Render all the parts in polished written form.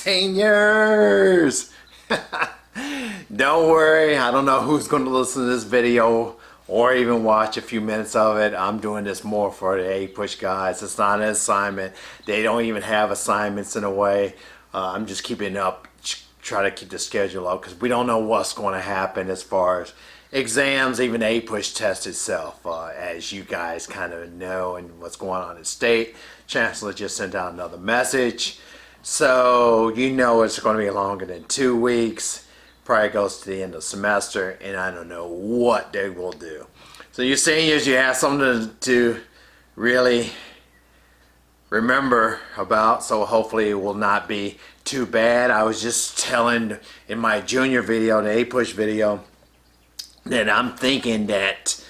Seniors! Don't worry, I don't know who's going to listen to this video or even watch a few minutes of it. I'm doing this more for the A-Push guys. It's not an assignment. They don't even have assignments in a way. I'm just keeping up, try to keep the schedule up because we don't know what's going to happen as far as exams, even the A-Push test itself. As you guys kind of know and what's going on in state, Chancellor just sent out another message. So you know it's going to be longer than 2 weeks. Probably goes to the end of the semester, and I don't know what they will do. So you seniors, you have something to really remember about, so hopefully it will not be too bad. I was just telling in my junior video, the A-Push video, that I'm thinking that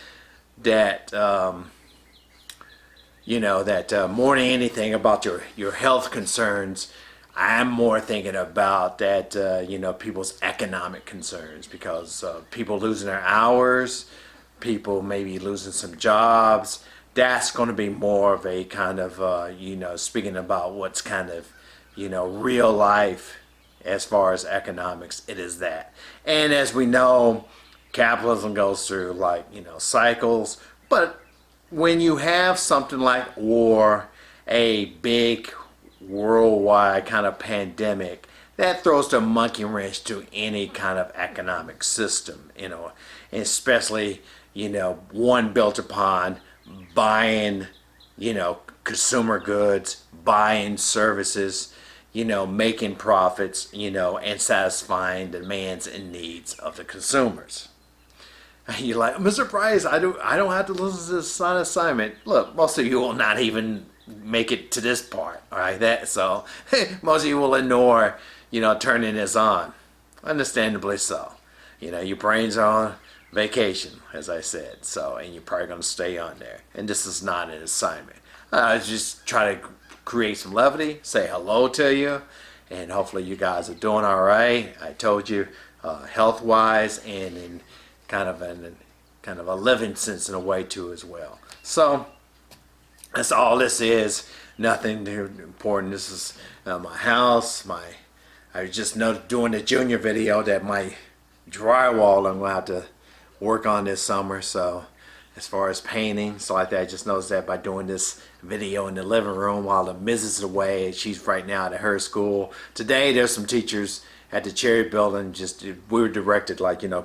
more than anything about your health concerns, I'm more thinking about that, people's economic concerns, because people losing their hours, people maybe losing some jobs. That's going to be more of a kind of, speaking about what's kind of, real life as far as economics, it is that. And as we know, capitalism goes through cycles, but when you have something like war, a big worldwide kind of pandemic, that throws the monkey wrench to any kind of economic system, and especially, one built upon buying, consumer goods, buying services, making profits, and satisfying demands and needs of the consumers. You're like, Mr. Price, I don't have to listen to this assignment. Look, most of you will not even make it to this part, all right? So most of you will ignore, turning this on. Understandably so. Your brains are on vacation, as I said. So, and you're probably going to stay on there. And this is not an assignment. Just try to create some levity, say hello to you, and hopefully you guys are doing all right. I told you, health-wise and in kind of a living sense in a way too as well. So that's all this is. Nothing too important. This is my house. I was just doing the junior video that my drywall I'm going to have to work on this summer. So as far as painting, so like that, I just noticed that by doing this video in the living room while the missus is away. She's right now at her school. Today there's some teachers at the Cherry Building. We were directed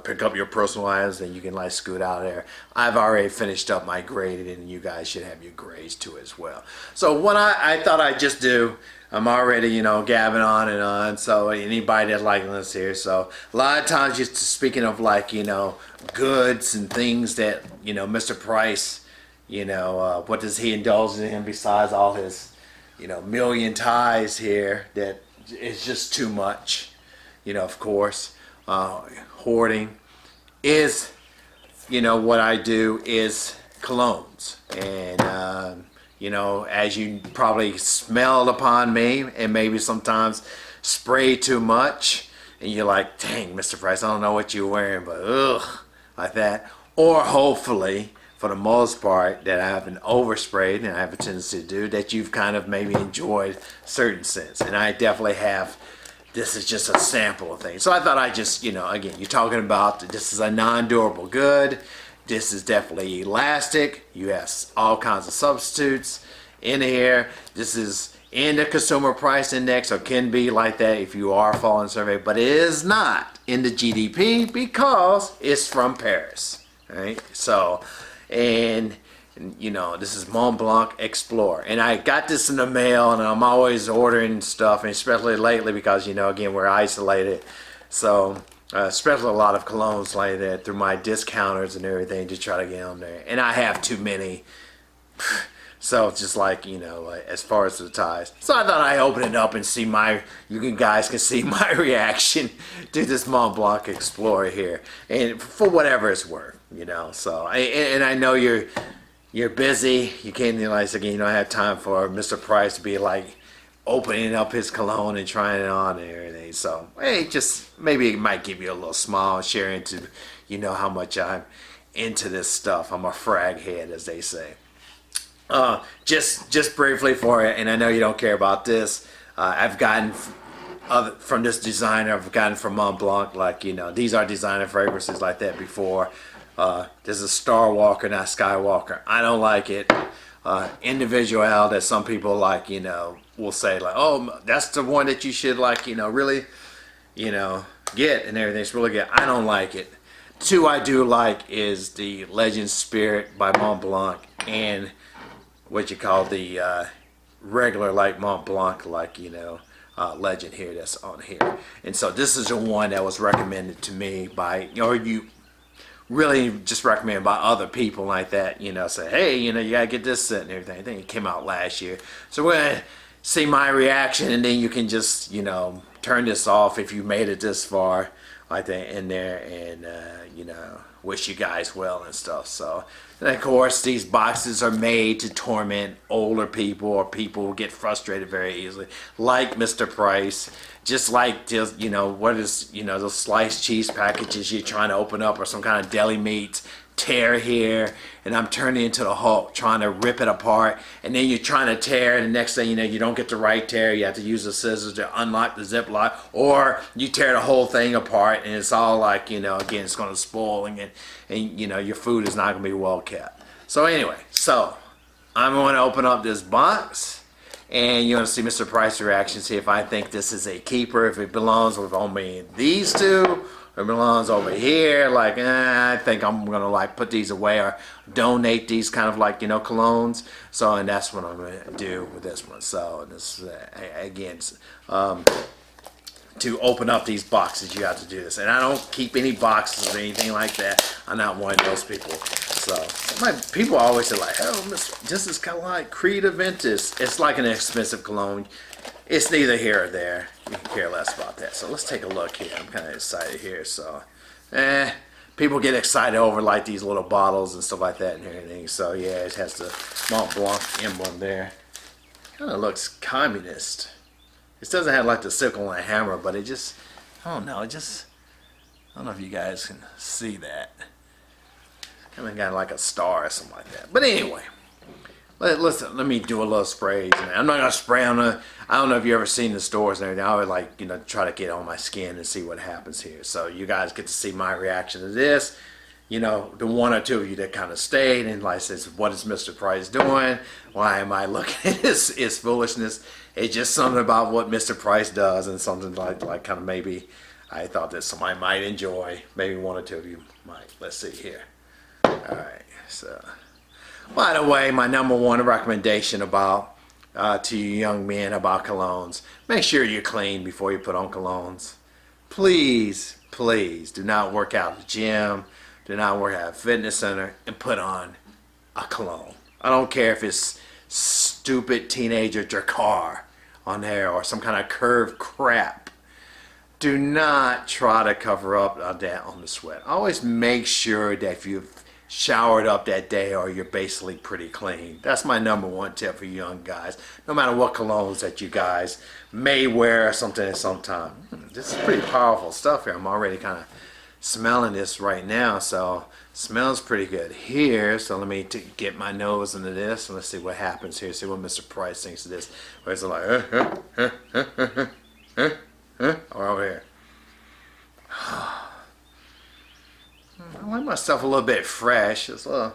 pick up your personal items and you can scoot out of there. I've already finished up my grading, and you guys should have your grades too as well. So what I thought I'd just do, I'm already gabbing on and on, so anybody that's liking this here. So a lot of times, just speaking of goods and things that Mr. Price, what does he indulge in besides all his million ties here, that it's just too much. Of course, hoarding is, what I do is colognes. And, as you probably smelled upon me and maybe sometimes spray too much, and you're like, dang, Mr. Price, I don't know what you're wearing, but ugh, like that. Or hopefully, for the most part, that I haven't oversprayed, and I have a tendency to do, that you've kind of maybe enjoyed certain scents. And I definitely have. This is just a sample of things. So I thought I'd just, again, you're talking about this is a non-durable good. This is definitely elastic. You have all kinds of substitutes in here. This is in the consumer price index, or can be like that if you are following survey, but it is not in the GDP because it's from Paris, right? So, and this is Mont Blanc Explorer, and I got this in the mail, and I'm always ordering stuff, and especially lately because again, we're isolated, so especially a lot of colognes like that through my discounters and everything to try to get on there, and I have too many. So just as far as the ties, so I thought I'd open it up and see you guys can see my reaction to this Mont Blanc Explorer here, and for whatever it's worth, So and I know you're busy. You can't again. You don't have time for Mr. Price to be opening up his cologne and trying it on and everything. So hey, just maybe it might give you a little smile, sharing to how much I'm into this stuff. I'm a frag head, as they say. Just briefly for it, and I know you don't care about this. I've gotten from this designer I've gotten from Mont Blanc. Like, these are designer fragrances like that before. There's a Star Walker, not Skywalker. I don't like it. Individual that some people like, will say like, oh, that's the one that you should like, really, get and everything. It's really good. I don't like it. Two I do like is the Legend Spirit by Mont Blanc and what you call the regular like Mont Blanc, like, Legend here that's on here. And so this is the one that was recommended to me by, or you really just recommended by other people like that, say, hey, you gotta get this set and everything. I think it came out last year. So we're gonna see my reaction, and then you can just, turn this off if you made it this far like that in there, and wish you guys well and stuff. So, and of course, these boxes are made to torment older people or people who get frustrated very easily, like Mr. Price. Just like this, what is, those sliced cheese packages you're trying to open up, or some kind of deli meat tear here, and I'm turning into the Hulk trying to rip it apart, and then you're trying to tear, and the next thing you know, you don't get the right tear. You have to use the scissors to unlock the zip lock, or you tear the whole thing apart, and it's all like, again, it's going to spoil, and your food is not going to be well kept. So anyway, I'm going to open up this box, and you're going to see Mr. Price's reaction, see if I think this is a keeper, if it belongs with only these two, or it belongs over here. Like, I think I'm going to like put these away or donate these kind of like, colognes. So, and that's what I'm going to do with this one. So, this again, to open up these boxes, you have to do this. And I don't keep any boxes or anything like that. I'm not one of those people. So, people always say like, oh, this is kind of like Creed Aventus. It's like an expensive cologne. It's neither here or there. You can care less about that. So let's take a look here. I'm kind of excited here. So, people get excited over like these little bottles and stuff like that and everything. So yeah, it has the Mont Blanc emblem there. Kind of looks communist. It doesn't have like the sickle and hammer, but it just, I don't know. I don't know if you guys can see that. Kind of got like a star or something like that. But anyway. Let me do a little spray. I'm not gonna spray on the. I don't know if you ever seen the stores and everything. I would like try to get on my skin and see what happens here. So you guys get to see my reaction to this. The one or two of you that kind of stayed and like says, what is Mr. Price doing? Why am I looking at this? It's foolishness. It's just something about what Mr. Price does, and something like kind of maybe I thought that somebody might enjoy. Maybe one or two of you might. Let's see here. All right. So. By the way, my number one recommendation about to you young men about colognes, make sure you're clean before you put on colognes. Please, please do not work out at the gym, do not work at a fitness center and put on a cologne. I don't care if it's stupid teenager Dracar on there or some kind of curved crap. Do not try to cover up that on the sweat. Always make sure that if you've showered up that day or you're basically pretty clean. That's my number one tip for you young guys. No matter what colognes that you guys may wear or something at some time. This is pretty powerful stuff here. I'm already kind of smelling this right now, so smells pretty good here. So let me get my nose into this and let's see what happens here. See what Mr. Price thinks of this. Where it's like, or over here. I like my stuff a little bit fresh. It's a little,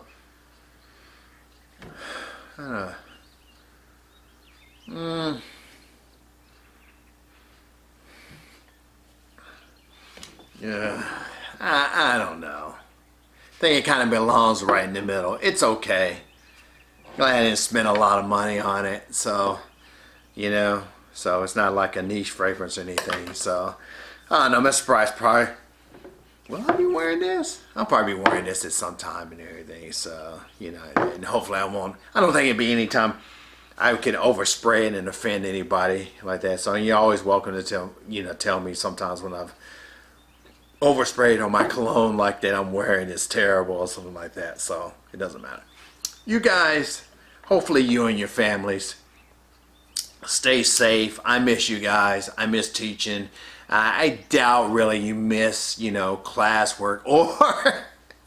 yeah, I don't know. I think it kind of belongs right in the middle. It's okay. Glad I didn't spend a lot of money on it, so so it's not like a niche fragrance or anything. So I don't know, Mr. Price probably. Will I be wearing this? I'll probably be wearing this at some time and everything. So, and hopefully I won't. I don't think it'd be any time I could overspray it and offend anybody like that. So you're always welcome to tell me sometimes when I've oversprayed on my cologne like that I'm wearing is terrible or something like that. So it doesn't matter. You guys, hopefully you and your families stay safe. I miss you guys. I miss teaching. I doubt really you miss, classwork or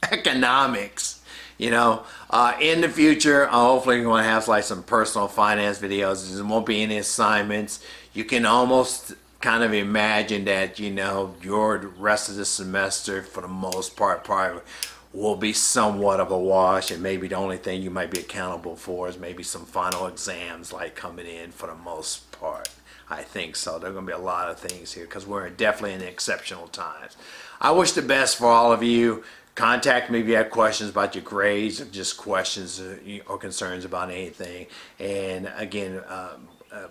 economics. In the future, hopefully you're going to have like some personal finance videos. There won't be any assignments. You can almost kind of imagine that, you know, your rest of the semester for the most part probably will be somewhat of a wash, and maybe the only thing you might be accountable for is maybe some final exams like coming in for the most part. I think so. There are going to be a lot of things here because we're definitely in exceptional times. I wish the best for all of you. Contact me if you have questions about your grades, or just questions or concerns about anything. And again,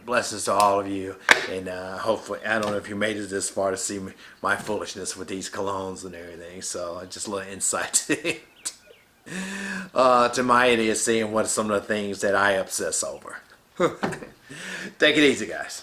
blessings to all of you. And hopefully, I don't know if you made it this far to see my foolishness with these colognes and everything. So just a little insight to it. To my idiocy and what some of the things that I obsess over. Take it easy, guys.